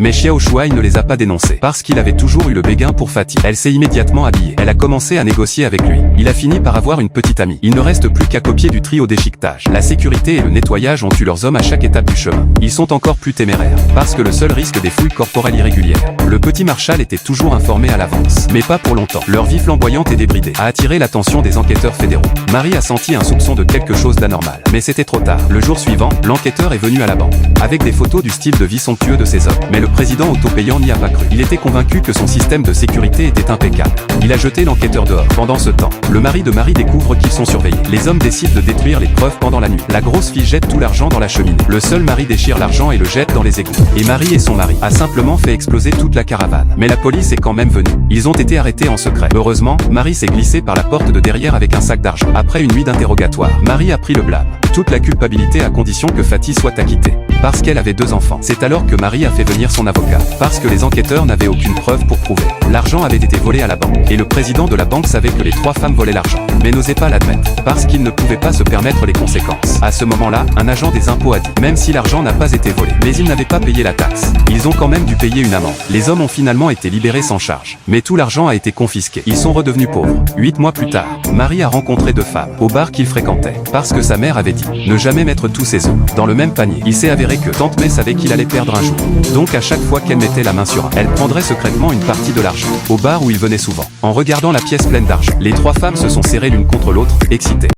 Mais Xiao Shuai ne les a pas dénoncés, parce qu'il avait toujours eu le béguin pour Fatih. Elle s'est immédiatement habillée. Elle a commencé à négocier avec lui. Il a fini par avoir une petite amie. Il ne reste plus qu'à copier du trio déchiquetage. La sécurité et le nettoyage ont eu leurs hommes à chaque étape du chemin. Ils sont encore plus téméraires, parce que le seul risque des fouilles corporelles irrégulières. Le petit Marshall était toujours informé à l'avance, mais pas pour longtemps. Leur vie flamboyante et débridée a attiré l'attention des enquêteurs fédéraux. Marie a senti un soupçon de quelque chose d'anormal, mais c'était trop tard. Le jour suivant, l'enquêteur est venu à la banque, avec des photos du style de vie somptueux de ces hommes. Mais le président autopayant n'y a pas cru. Il était convaincu que son système de sécurité était impeccable. Il a jeté l'enquêteur dehors. Pendant ce temps, le mari de Marie découvre qu'ils sont surveillés. Les hommes décident de détruire les preuves pendant la nuit. La grosse fille jette tout l'argent dans la cheminée. Le seul mari déchire l'argent et le jette dans les égouts. Et Marie et son mari a simplement fait exploser toute la caravane. Mais la police est quand même venue. Ils ont été arrêtés en secret. Heureusement, Marie s'est glissée par la porte de derrière avec un sac d'argent. Après une nuit d'interrogatoire, Marie a pris le blâme. Toute la culpabilité à condition que Fatih soit acquittée. Parce qu'elle avait 2 enfants. C'est alors que Marie a fait venir son avocat. Parce que les enquêteurs n'avaient aucune preuve pour prouver. L'argent avait été volé à la banque. Et le président de la banque savait que les 3 femmes volaient l'argent. Mais n'osait pas l'admettre. Parce qu'il ne pouvait pas se permettre les conséquences. À ce moment-là, un agent des impôts a dit, même si l'argent n'a pas été volé, mais ils n'avaient pas payé la taxe. Ils ont quand même dû payer une amende. Les hommes ont finalement été libérés sans charge. Mais tout l'argent a été confisqué. Ils sont redevenus pauvres. 8 mois plus tard, Marie a rencontré 2 femmes au bar qu'il fréquentait. Parce que sa mère avait dit, ne jamais mettre tous ses œufs dans le même panier. Il s'est avéré que Tante May savait qu'il allait perdre un jour. Donc à chaque fois qu'elle mettait la main sur un, elle prendrait secrètement une partie de l'argent. Au bar où il venait souvent. En regardant la pièce pleine d'argent, les 3 femmes se sont serrées l'une contre l'autre, excitées.